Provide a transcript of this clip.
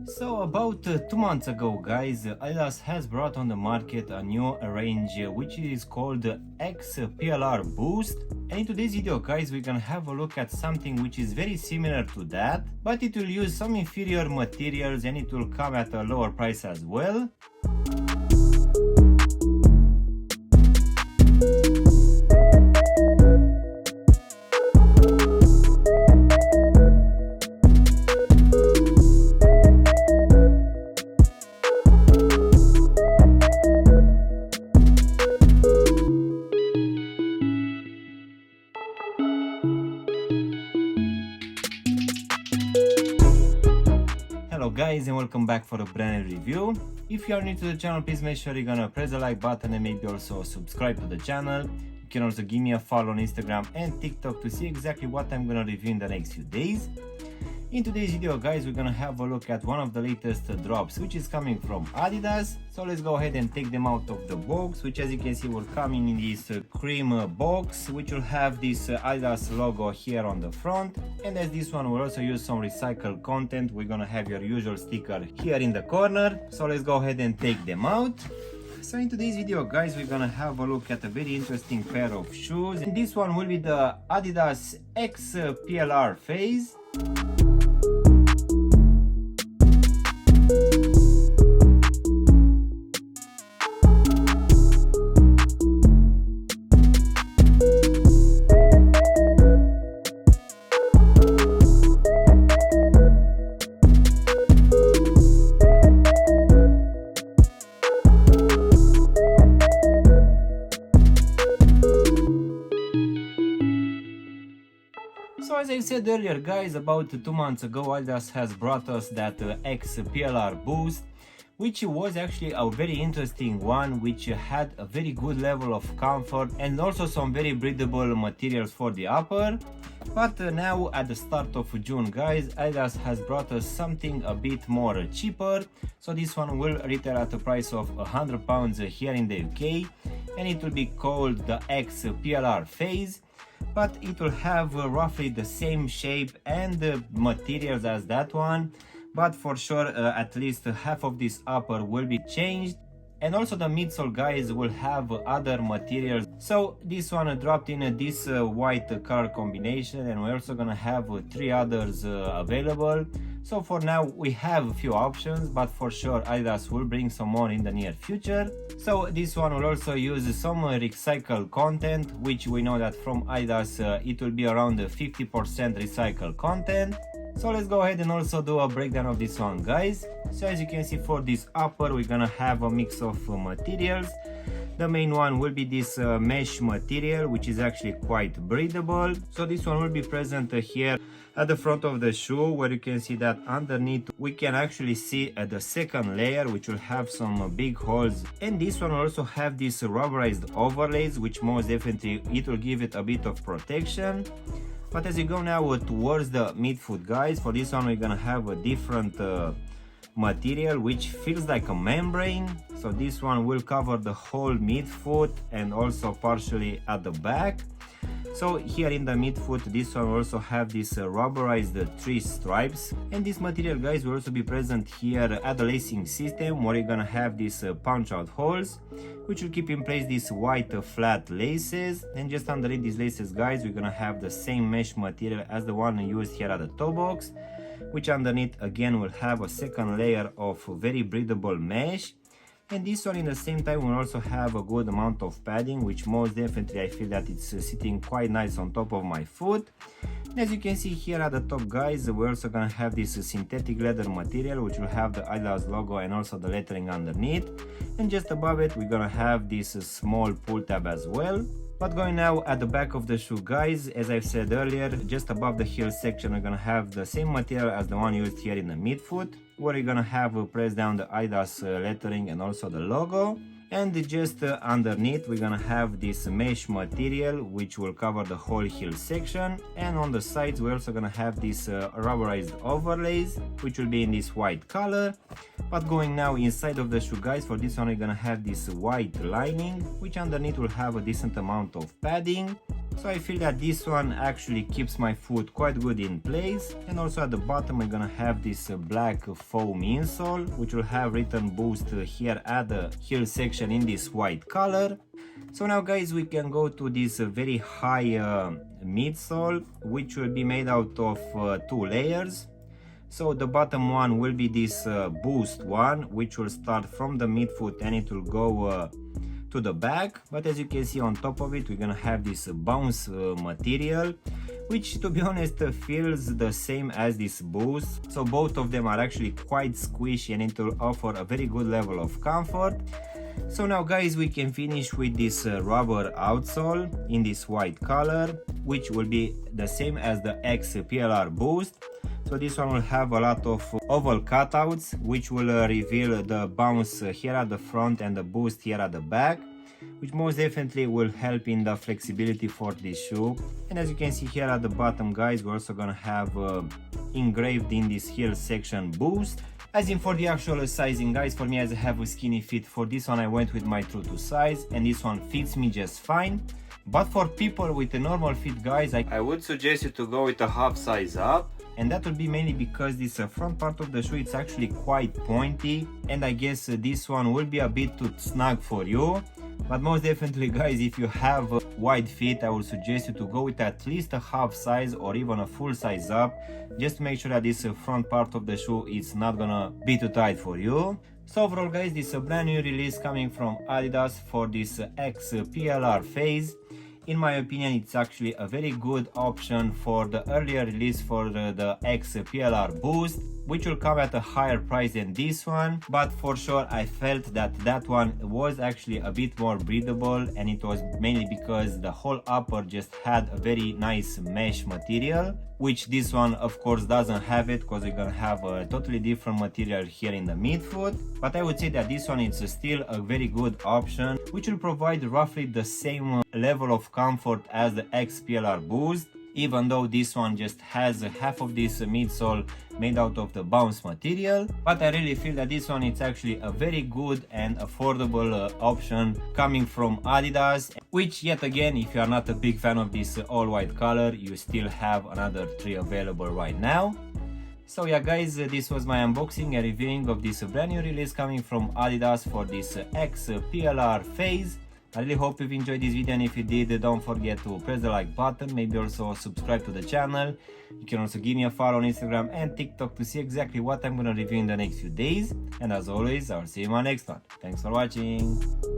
So about 2 months ago, guys, Adidas has brought on the market a new range which is called X PLR Boost. And in today's video, guys, we're gonna have a look at something which is very similar to that, but it will use some inferior materials and it will come at a lower price as well. Hello guys, and welcome back for a brand new review. If you are new to the channel, please make sure you're gonna press the like button and maybe also subscribe to the channel. You can also give me a follow on Instagram and TikTok to see exactly what I'm gonna review in the next few days. In today's video, guys, we're gonna have a look at one of the latest drops, which is coming from Adidas. So let's go ahead and take them out of the box, which as you can see will come in this cream box, which will have this Adidas logo here on the front. And as this one will also use some recycled content, we're gonna have your usual sticker here in the corner. So let's go ahead and take them out. So in today's video, guys, we're gonna have a look at a very interesting pair of shoes. And this one will be the Adidas X PLR Phase. So as I said earlier, guys, about 2 months ago, Adidas has brought us that X PLR Boost, which was actually a very interesting one, which had a very good level of comfort and also some very breathable materials for the upper. But now at the start of June, guys, Adidas has brought us something a bit more cheaper. So this one will retail at a price of £100 here in the UK, and it will be called the X PLR Phase. But it will have roughly the same shape and materials as that one, but for sure at least half of this upper will be changed, and also the midsole, guys, will have other materials. So this one dropped in this white color combination, and we're also gonna have 3 others available. So for now we have a few options, but for sure Adidas will bring some more in the near future. So this one will also use some recycled content, which we know that from Adidas it will be around 50% recycled content. So let's go ahead and also do a breakdown of this one, guys. So as you can see, for this upper we're gonna have a mix of materials. The main one will be this mesh material, which is actually quite breathable. So this one will be present here at the front of the shoe, where you can see that underneath we can actually see the second layer, which will have some big holes. And this one will also have these rubberized overlays, which most definitely it will give it a bit of protection. But as you go now towards the midfoot, guys, for this one we're gonna have a different material which feels like a membrane. So this one will cover the whole midfoot and also partially at the back. So here in the midfoot, this one will also have this rubberized 3 stripes, and this material, guys, will also be present here at the lacing system, where you're gonna have these punch out holes, which will keep in place these white flat laces. And just underneath these laces, guys, we're gonna have the same mesh material as the one used here at the toe box, which underneath again will have a second layer of very breathable mesh. And this one in the same time will also have a good amount of padding, which most definitely I feel that it's sitting quite nice on top of my foot. And as you can see here at the top, guys, we're also gonna have this synthetic leather material, which will have the Adidas logo and also the lettering underneath. And just above it we're gonna have this small pull tab as well. But going now at the back of the shoe, guys, as I've said earlier, just above the heel section we're gonna have the same material as the one used here in the midfoot, where you're gonna have pressed down the Adidas lettering and also the logo. And just underneath we're gonna have this mesh material, which will cover the whole heel section. And on the sides we're also gonna have these rubberized overlays, which will be in this white color. But going now inside of the shoe, guys, for this one we're gonna have this white lining, which underneath will have a decent amount of padding. So I feel that this one actually keeps my foot quite good in place. And also at the bottom we're gonna have this black foam insole, which will have written Boost here at the heel section in this white color. So now guys, we can go to this very high midsole, which will be made out of 2 layers. So the bottom one will be this Boost one, which will start from the midfoot and it will go to the back. But as you can see on top of it, we're gonna have this bounce material, which to be honest feels the same as this Boost. So both of them are actually quite squishy and it will offer a very good level of comfort. So now guys, we can finish with this rubber outsole in this white color, which will be the same as the X PLR Boost. So this one will have a lot of oval cutouts, which will reveal the bounce here at the front and the Boost here at the back, which most definitely will help in the flexibility for this shoe. And as you can see here at the bottom guys, we're also gonna have engraved in this heel section Boost. As in for the actual sizing guys, for me as I have a skinny fit, for this one I went with my true to size and this one fits me just fine. But for people with a normal fit guys, I would suggest you to go with a half size up. And that will be mainly because this front part of the shoe it's actually quite pointy, and I guess this one will be a bit too snug for you. But most definitely guys, if you have a wide feet, I would suggest you to go with at least a half size or even a full size up, just to make sure that this front part of the shoe is not gonna be too tight for you. So overall guys, this is a brand new release coming from Adidas for this X PLR phase. In my opinion, it's actually a very good option for the earlier release for the X PLR Boost, which will come at a higher price than this one. But for sure, I felt that that one was actually a bit more breathable, and it was mainly because the whole upper just had a very nice mesh material, which this one of course doesn't have it, because we're gonna have a totally different material here in the midfoot. But I would say that this one is still a very good option, which will provide roughly the same level of comfort as the X PLR Boost, even though this one just has half of this midsole made out of the bounce material. But I really feel that this one is actually a very good and affordable option coming from Adidas, which yet again, if you are not a big fan of this all white color, you still have another 3 available right now. So yeah guys, this was my unboxing and reviewing of this brand new release coming from Adidas for this X PLR phase. I really hope you've enjoyed this video, and if you did, don't forget to press the like button, maybe also subscribe to the channel. You can also give me a follow on Instagram and TikTok to see exactly what I'm gonna review in the next few days. And as always, I'll see you in my next one. Thanks for watching.